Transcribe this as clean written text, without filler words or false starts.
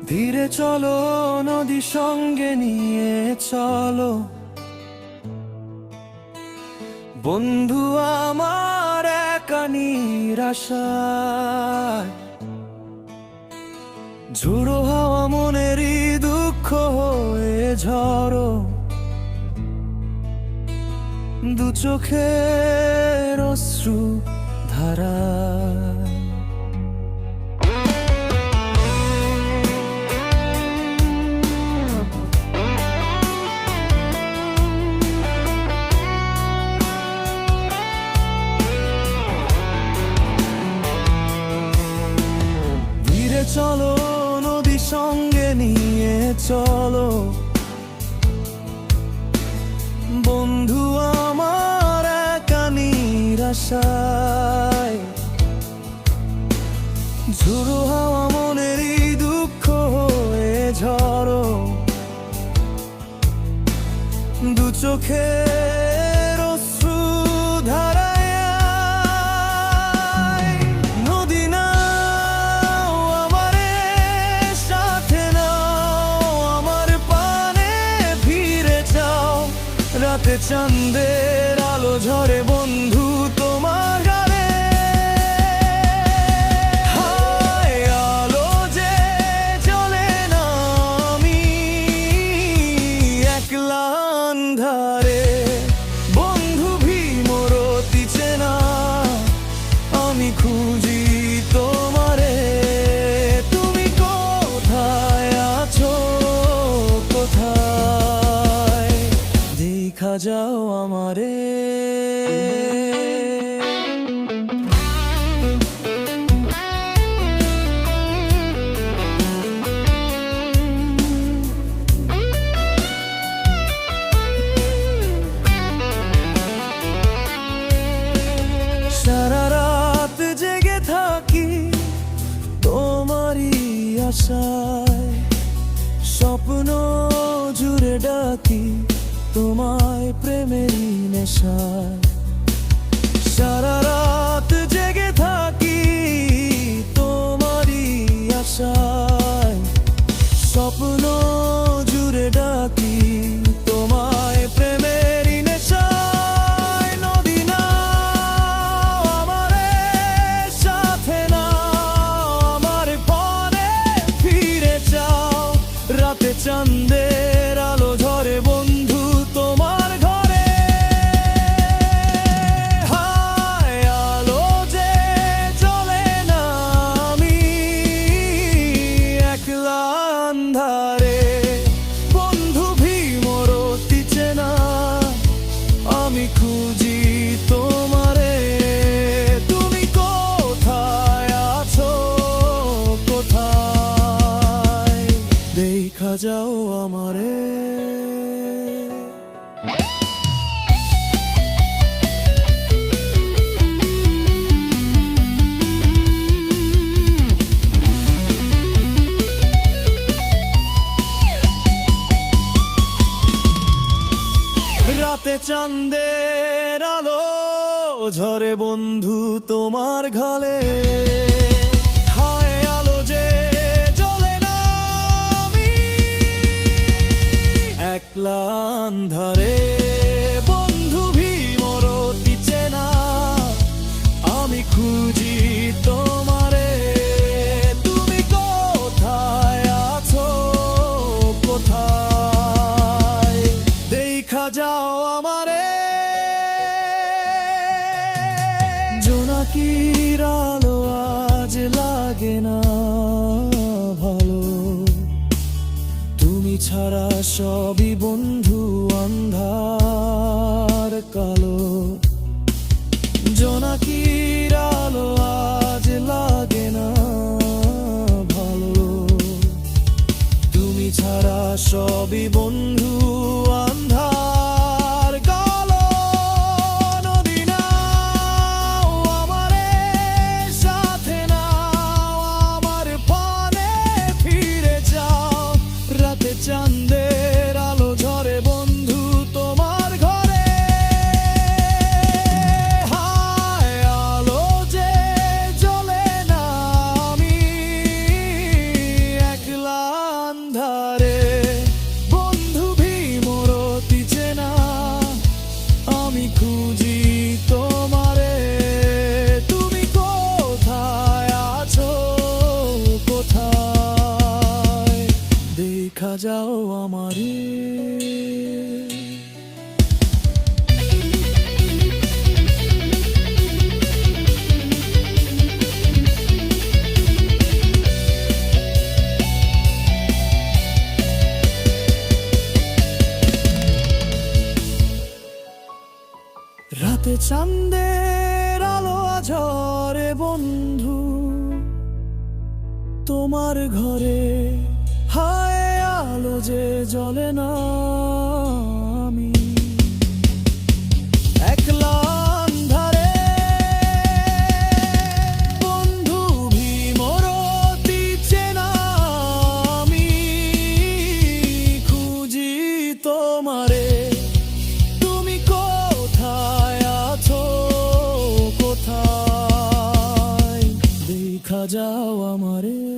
ধীরে চলো, নদী সঙ্গে নিয়ে চলো বন্ধু আমার, একা নিরাশায় ঝোড়ো হাওয়া মনেরই দুঃখ হয়ে ঝড়ো, দু চোখের অশ্রু ধারা। ধীরে চলো, নদী সঙ্গে নিয়ে চলো বন্ধু আমার, একা নিরাশায় ঝোড়ো হাওয়া মনেরই দুঃখ হয়ে ঝড়ো, দু চোখের অশ্রু ধারায়। নদী নাও আমারে সাথে নাও, আমার পানে ফিরে যাও, রাতে চাঁদের আলো ঝরে বন্ধু তোমার গালে। হায় আলো যে জ্বলে না, আমি একলা আন্ধারে বন্ধু ভীমরতি চেনা, আমি খুঁজি তোমারে, তুমি কোথায় আছো, কোথায় দেখা যাও আমারে। সারা রাত জেগে থাকি তোমারই আশায়, স্বপ্ন জুড়ে ডাকি তোমায় প্রেমেরই নেশায়। সারা রাত জেগে থাকি তোমারই আশায়, স্বপ্ন জুড়ে ডাকি তোমায় প্রেমেরই নেশায়। নদী নাও আমারে সাথে নাও, আমার পরে ফিরে যাও, রাতে চাঁদের আলো ঝরে বন্ধু তোমার ঘরে। হায় আলো যে জ্বলে না, আমি একলা আন্ধারে বন্ধু ভীমরতি চেনা, আমি খুঁজি তোমারে, তুমি কোথায় আছো, কোথায় দেখা যাও আমারে। রাতে চাঁদের আলো ঝরে বন্ধু তোমার ঘালে। হায় আলো যে জ্বলে না, আমি একলা আন্ধারে বন্ধু ভীমরতি চেনা, আমি খুঁজি তোমারে, তুমি কোথায় আছো, কোথায় দেখা যাও আমারে। জোনাকির আলো আজ লাগে না ভালো, তুমি ছাড়া সবই বন্ধু আন্ধার কালো। জোনাকির আলো আজ লাগে না ভালো, তুমি ছাড়া সবই বন্ধু আন্ধার কালো। নদী নাও আমারে যাও আমারে। রাতে চাঁদের আলো ঝরে বন্ধু তোমার ঘরে, হায় আলো যে জ্বলে না। আমি একলা আন্ধারে বন্ধু ভীমরতি চেনা, আমি খুঁজি তোমারে। তুমি কোথায় আছো, কোথায় দেখা যাও আমারে।